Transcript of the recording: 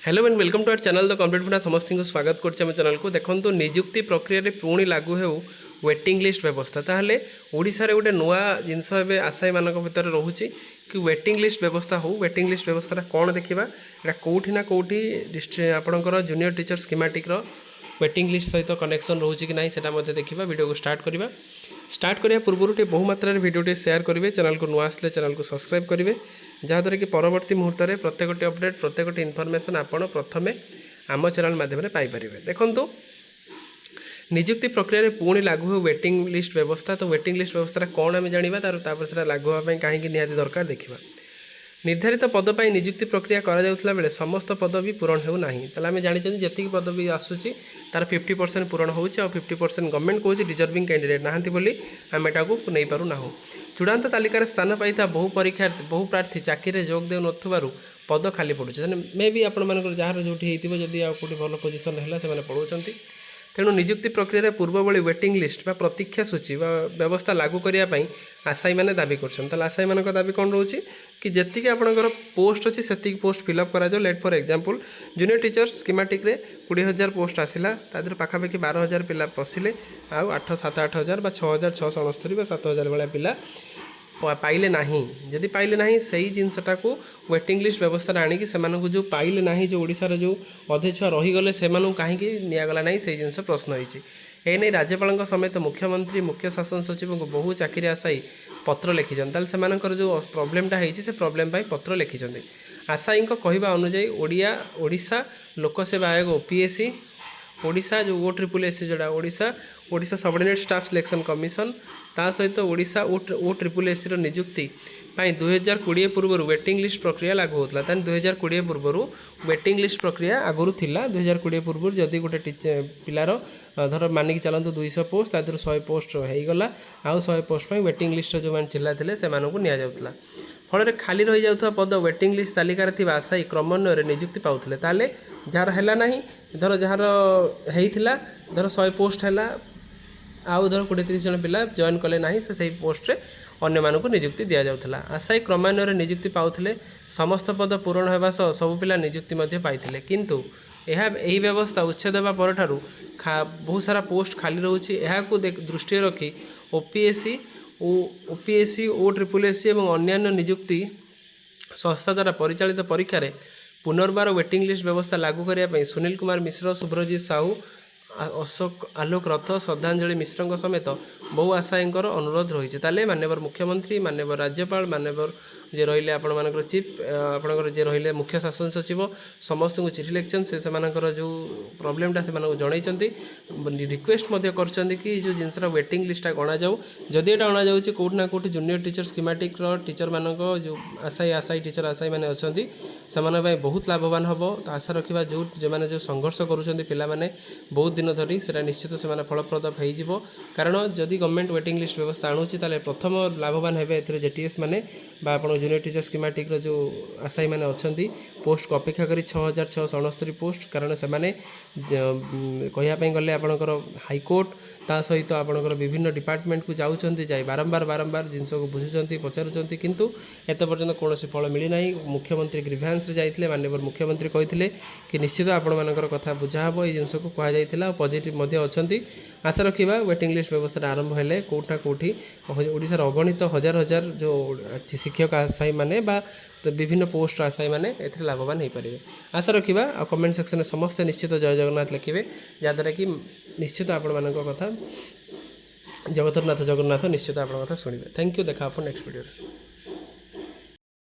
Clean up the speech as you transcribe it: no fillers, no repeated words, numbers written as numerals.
Hello and welcome to our channel the complete funda समस्त को स्वागत करम चैनल को देखो निजुक्ति प्रक्रिया पुणी लागू हो वेटिंग लिस्ट व्यवस्था ताहले ओडिशा रे गोटे नुआ जिनस ए आशायी मान भर रोचे कि वेटिंग लिस्ट व्यवस्था हो वेटिंग लिस्ट व्यवस्था कौन देखा यहाँ कौटी ना कौटी आपणकर junior teacher schematic waiting list सहित कनेक्शन रोचे कि ना से देखा वीडियो को स्टार्ट करिया पूर्व बहु मात्रा वीडियो शेयर करेंगे चैनल को नुआ आसले चैनल को सब्सक्राइब करेंगे जहाँद्वारा कि परवर्ती मुहूर्त में प्रत्येक अपडेट प्रत्येक इनफर्मेशन आपण प्रथमे आम चैनल माध्यम पाइपर देखो निजुक्ति प्रक्रिया पुणी लागू हो वेटिंग लिस्ट व्यवस्था तो वेटिंग लिस्ट व्यवस्था कौन आम जाना तापर लागू हाँपाई कहीं निहाती दरकार देखा निर्धारित पदपाई निजुक्ति प्रक्रिया करा बेले समस्त पद भी पूरण होना आम जानी जी पद भी आसूसी तार 50% पूरण हो 50% गवर्नमेंट कौन डिजर्विंग कैंडिडेट नहांती बोली आम एटा को नहीं पारू ना चूड़ांत तालिकार स्थान पाई बहु परीक्षार्थी बहु प्रार्थी चाकरी जोग दे नथुबारु पद खाली पड़ुचे मे भी आपण मानकर जार जो जदि आउ कौटी भल पोजिशन है से पढ़ाऊँ तेणु निजुक्ति प्रक्रिया पूर्व भली वेटिंग लिस्ट बा प्रतीक्षा सूची व्यवस्था लागू करने आशायी मैंने दाबी कर आशायी मान दाबी कौन रोचे कि जी आपंकर पोस्ट अच्छी से पोस्ट फिलअप करा लेट for example junior teacher schematic 20,000 post आसला तादर पाखापाखि 12,000 पिला पशिले आउ 7,000 बा 6,669 बा 7,000 भाया पिला पाइले नहीं जदि पाइले नहीं सही जिनसटा को वेटिंग लिस्ट व्यवस्था आणिकी से जो पाइले नहीं जो ओडिशार जो अधे छुआ रहीगले से कहीं निगला ना से जिनस प्रश्न होती एने राज्यपाल समेत मुख्यमंत्री मुख्य शासन सचिव को बहु चाकरी आशायी पत्र लिखिंट से जो प्रोब्लेमटा होती प्रोब्लेम पत्र लिखिंट आशायी कहवा अनुजाई ओडिशा लोकसेवा आयोग ओपीएससी ओडिशा जो OSSC जोड़ा Odisha subordinate staff selection commission ता सहित ओडिशा OSSC निजुक्ति 2020 पूर्व वेटिंग लिस्ट प्रक्रिया लागू होता 2020 पूर्व वेटिंग लिस्ट प्रक्रिया आगुरी थिला 2020 पूर्व जदि गोटे पिलार धर मानिक चलतु 200 पोस्ट तादर 100 पोस्ट होगला आउ 100 पोस्ट वेटिंग लिस्ट जो मैंने चिल्ला थे से निजाला फल खाली रही जाता पद वेटिंग लिस्ट तालिकार थी आशायी क्रमान्वय निजुक्ति पाते ताले जार है ना धर जार होता धर 100 पोस्ट है आउ धर 20-30 जन पिला जॉइन कले ना से पोस्ट अन्य मानक निजुक्ति दि जाऊला आशायी क्रमान्वय निजुक्ति पाते समस्त पद पूरण होगा सह सब पिला निजुक्ति पाई किंतु यही व्यवस्था उच्छेद होगा पर बहुत सारा पोस्ट खाली रोचे दृष्टि रखी ओपीएससी OSSC और अन्यान्य निजुक्ति संस्था द्वारा परिचालित परीक्षा रे पुनर्बार वेटिंग लिस्ट व्यवस्था लागू करने सुनील कुमार मिश्र शुभ्रजीत साहू अशोक आलोक रथ श्रद्धांजलि मिश्र समेत बहु आशायी अनुरोध रही है माननीय मुख्यमंत्री माननीय राज्यपाल माननीय जे रही आपर चीफ आपंकर जे रही मुख्य शासन सचिव समस्त को चिठी लिखिं से जो प्रोब्लेमटा से जनई रिक्वेस्ट कि जो जिनसा वेटिंग लिस्टा गणा जाऊ जदि यहाँ अणा जाऊँगी कौट ना Kaut junior teacher schematic teacher मान जो आशायी टीचर आशायी मैंने अच्छा से बहुत लाभवान हम तो आशा रखा जो संघर्ष करुँच पे बहुत दिन धरी से निश्चित से फलप्रद हो कारण जदि गवर्नमेंट वेटिंग लिस्ट व्यवस्था आणुची प्रथम लाभवान हे जेटीएस मैंने जूनियर टीचर स्कीमेटिक जो आशायी मैंने अच्छा पोस्ट को अपेक्षा कर 6,669 पोस्ट कारण से कहवाई गले आपणकर हाईकोर्ट ता सहित आपणकर विभिन्न डिपार्टमेंट को जाऊँच जाए बारंबार जिनस को बुझुंट पचारुंट किंतु एत पर्यंत कौन फल मिलना मुख्यमंत्री ग्रीभांस जाइए माननीय मुख्यमंत्री कहते कि निश्चित आपण मानकर कथा बुझाव ये जिनस को कहुला पॉजिटिव अच्छा आशा रखा वेटिंग लिस्ट व्यवस्था आरंभ हेले कौटना कौटी ओडिशार अगणित हजार हजार जो शिक्षक आशायी मैंने तो विभिन्न पोस्ट आशायी मैंने ए लाभवान हो पारे आशा रखा कमेंट सेक्शन में समस्ते निश्चित जय जगन्नाथ लिखे जहाँद्वारा कि निश्चित आपण मान कथा जगतरनाथ जगन्नाथ निश्चित आप कथा शुणे थैंक यू देखा आप नेक्स्ट वीडियो।